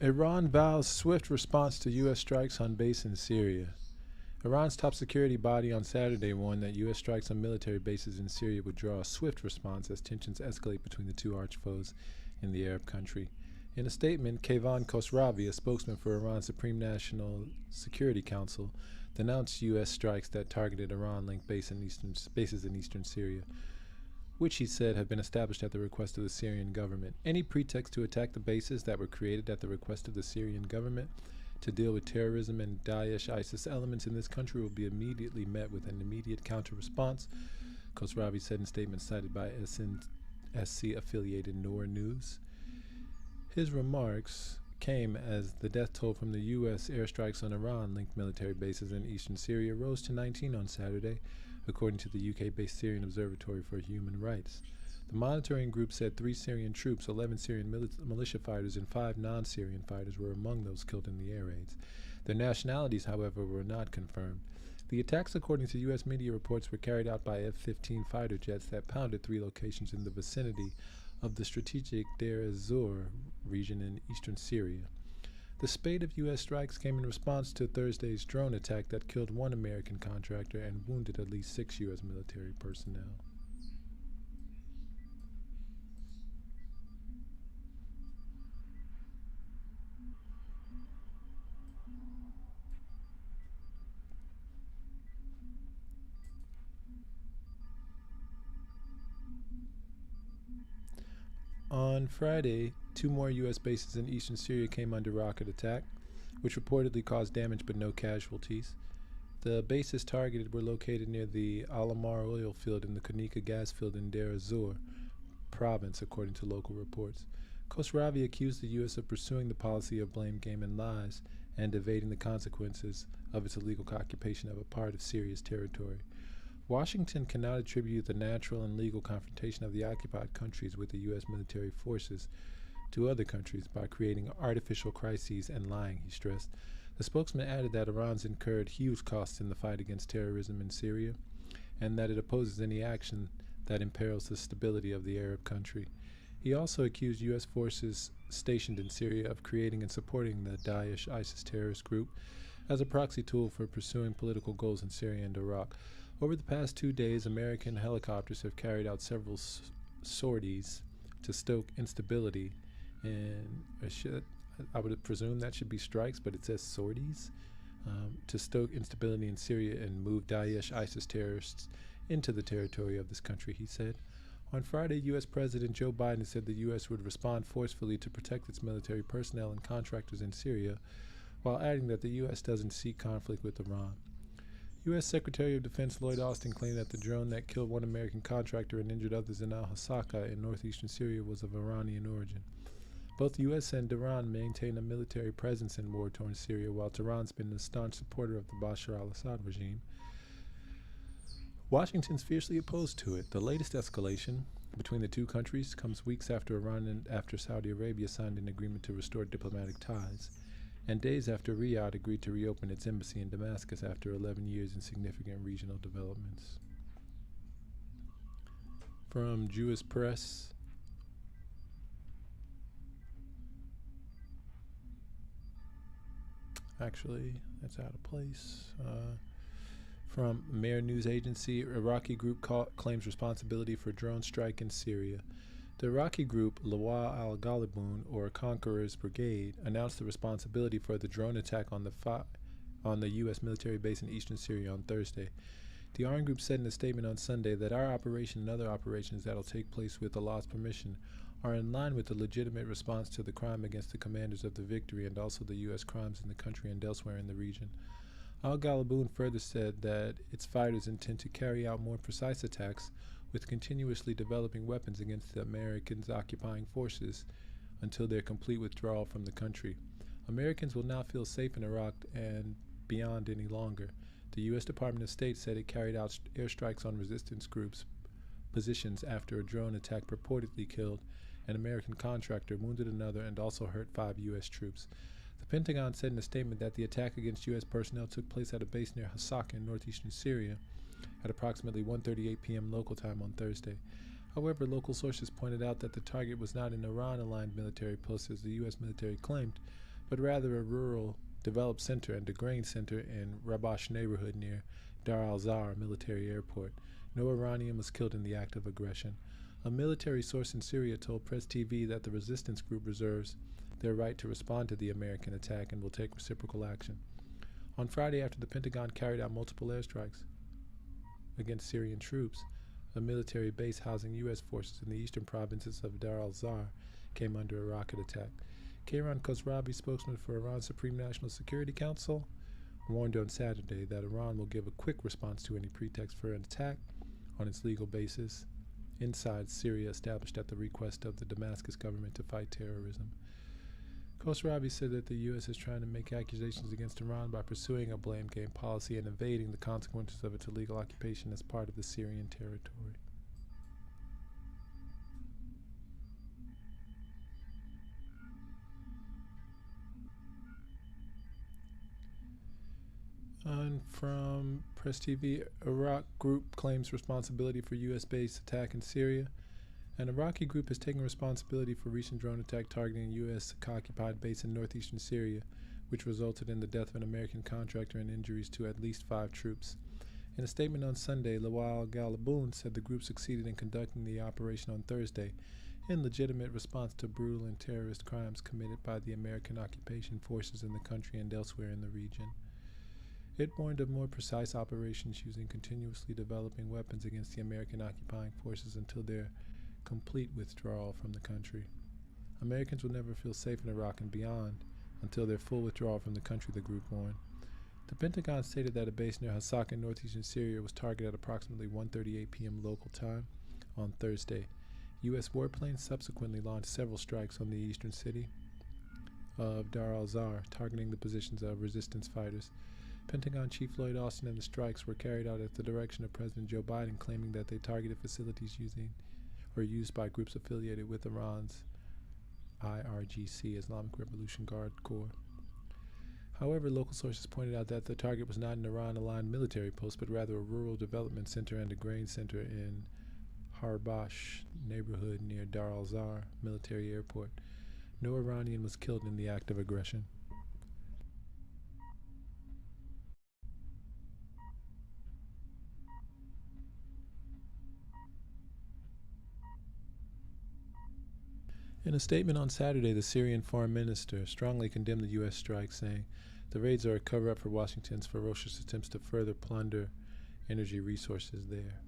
Iran vows swift response to U.S. strikes on base in Syria. Iran's top security body on Saturday warned that U.S. strikes on military bases in Syria would draw a swift response as tensions escalate between the two arch foes in the Arab country. In a statement, Keyvan Khosravi, a spokesman for Iran's Supreme National Security Council, denounced U.S. strikes that targeted Iran-linked bases in eastern Syria, which he said have been established at the request of the Syrian government. Any pretext to attack the bases that were created at the request of the Syrian government to deal with terrorism and Daesh ISIS elements in this country will be immediately met with an immediate counter response, Khosravi said in statements cited by SC affiliated Noor News. His remarks came as the death toll from the U.S. airstrikes on Iran-linked military bases in eastern Syria rose to 19 on Saturday, according to the UK-based Syrian Observatory for Human Rights. The monitoring group said 3 Syrian troops, 11 Syrian militia fighters, and 5 non-Syrian fighters were among those killed in the air raids. Their nationalities, however, were not confirmed. The attacks, according to U.S. media reports, were carried out by F-15 fighter jets that pounded 3 locations in the vicinity of the strategic Deir ez-Zor region in eastern Syria. The spate of U.S. strikes came in response to Thursday's drone attack that killed 1 American contractor and wounded at least 6 U.S. military personnel. On Friday, 2 more U.S. bases in eastern Syria came under rocket attack, which reportedly caused damage but no casualties. The bases targeted were located near the Al-Amar oil field and the Konika gas field in Deir ez-Zor province, according to local reports. Khosravi accused the U.S. of pursuing the policy of blame game and lies and evading the consequences of its illegal occupation of a part of Syria's territory. Washington cannot attribute the natural and legal confrontation of the occupied countries with the U.S. military forces to other countries by creating artificial crises and lying, he stressed. The spokesman added that Iran's incurred huge costs in the fight against terrorism in Syria and that it opposes any action that imperils the stability of the Arab country. He also accused U.S. forces stationed in Syria of creating and supporting the Daesh ISIS terrorist group as a proxy tool for pursuing political goals in Syria and Iraq. Over the past 2 days, American helicopters have carried out several sorties to stoke instability in I would presume that should be strikes, but it says sorties, to stoke instability in Syria and move Daesh ISIS terrorists into the territory of this country, he said. On Friday, U.S. President Joe Biden said the U.S. would respond forcefully to protect its military personnel and contractors in Syria, while adding that the U.S. doesn't seek conflict with Iran. U.S. Secretary of Defense Lloyd Austin claimed that the drone that killed 1 American contractor and injured others in al-Hasaka in northeastern Syria was of Iranian origin. Both the U.S. and Iran maintain a military presence in war-torn Syria, while Tehran's been a staunch supporter of the Bashar al-Assad regime. Washington's fiercely opposed to it. The latest escalation between the two countries comes weeks after Iran and after Saudi Arabia signed an agreement to restore diplomatic ties, and days after Riyadh agreed to reopen its embassy in Damascus after 11 years in significant regional developments. From Jewish Press, actually, that's out of place. From Mehr News Agency, Iraqi group claims responsibility for drone strike in Syria. The Iraqi group Lawa al-Ghalibun, or Conqueror's Brigade, announced the responsibility for the drone attack on the U.S. military base in eastern Syria on Thursday. The armed group said in a statement on Sunday that our operation and other operations that will take place with Allah's permission are in line with the legitimate response to the crime against the commanders of the victory and also the U.S. crimes in the country and elsewhere in the region. Al-Ghalibun further said that its fighters intend to carry out more precise attacks with continuously developing weapons against the Americans' occupying forces until their complete withdrawal from the country. Americans will not feel safe in Iraq and beyond any longer. The U.S. Department of State said it carried out airstrikes on resistance groups' positions after a drone attack purportedly killed an American contractor, wounded another, and also hurt 5 U.S. troops. The Pentagon said in a statement that the attack against U.S. personnel took place at a base near Hasaka in northeastern Syria at approximately 1:38 p.m. local time on Thursday. However, local sources pointed out that the target was not an Iran-aligned military post as the U.S. military claimed, but rather a rural, developed center and a grain center in Rabash neighborhood near Dar al-Zar military airport. No Iranian was killed in the act of aggression. A military source in Syria told Press TV that the resistance group reserves their right to respond to the American attack and will take reciprocal action. On Friday, after the Pentagon carried out multiple airstrikes against Syrian troops, a military base housing U.S. forces in the eastern provinces of Dar al-Zar came under a rocket attack. Kayran Khosravi, spokesman for Iran's Supreme National Security Council, warned on Saturday that Iran will give a quick response to any pretext for an attack on its legal basis inside Syria established at the request of the Damascus government to fight terrorism. Khosravi said that the U.S. is trying to make accusations against Iran by pursuing a blame game policy and evading the consequences of its illegal occupation as part of the Syrian territory. And from Press TV, Iraq group claims responsibility for U.S.-based attack in Syria. An Iraqi group has taken responsibility for recent drone attack targeting a U.S.-occupied base in northeastern Syria, which resulted in the death of an American contractor and injuries to at least 5 troops. In a statement on Sunday, Lawal Ghalibun said the group succeeded in conducting the operation on Thursday in legitimate response to brutal and terrorist crimes committed by the American occupation forces in the country and elsewhere in the region. It warned of more precise operations using continuously developing weapons against the American occupying forces until their complete withdrawal from the country. Americans will never feel safe in Iraq and beyond until their full withdrawal from the country, the group warned. The Pentagon stated that a base near Hasaka in northeastern Syria was targeted at approximately 1:38 p.m. local time on Thursday. U.S. warplanes subsequently launched several strikes on the eastern city of Dar al-Zar, targeting the positions of resistance fighters. Pentagon Chief Lloyd Austin and the strikes were carried out at the direction of President Joe Biden, claiming that they targeted facilities used by groups affiliated with Iran's IRGC, Islamic Revolution Guard Corps. However, local sources pointed out that the target was not an Iran-aligned military post, but rather a rural development center and a grain center in Harbash neighborhood near Dar al-Zar military airport. No Iranian was killed in the act of aggression. In a statement on Saturday, the Syrian foreign minister strongly condemned the U.S. strike, saying the raids are a cover-up for Washington's ferocious attempts to further plunder energy resources there.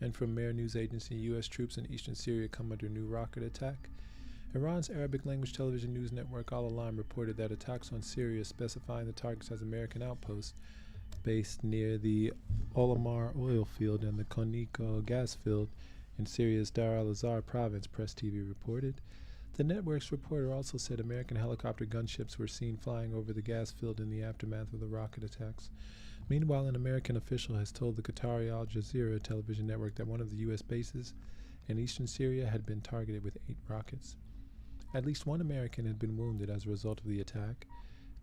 And from Mehr News Agency, U.S. troops in eastern Syria come under new rocket attack. Iran's Arabic-language television news network Al Alam reported that attacks on Syria, specifying the targets as American outposts, based near the Olamar oil field and the Koniko gas field in Syria's Dar al-Azhar province, Press TV reported. The network's reporter also said American helicopter gunships were seen flying over the gas field in the aftermath of the rocket attacks. Meanwhile, an American official has told the Qatari Al Jazeera television network that one of the U.S. bases in eastern Syria had been targeted with 8 rockets. At least one American had been wounded as a result of the attack,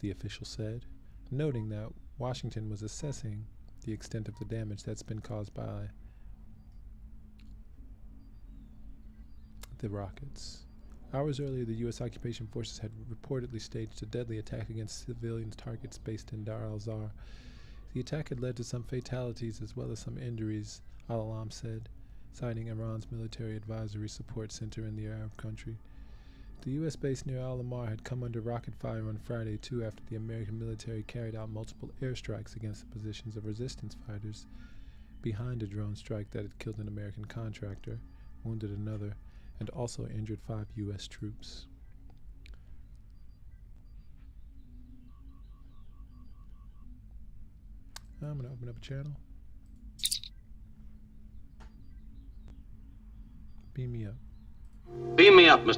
the official said, noting that Washington was assessing the extent of the damage that's been caused by the rockets. Hours earlier, the U.S. occupation forces had reportedly staged a deadly attack against civilian targets based in Dar al-Zar. The attack had led to some fatalities as well as some injuries, Al Alam said, citing Iran's military advisory support center in the Arab country. The U.S. base near Al-Amar had come under rocket fire on Friday, too, after the American military carried out multiple airstrikes against the positions of resistance fighters behind a drone strike that had killed an American contractor, wounded another, and also injured 5 U.S. troops. I'm going to open up a channel. Beam me up. Beam me up, Mr.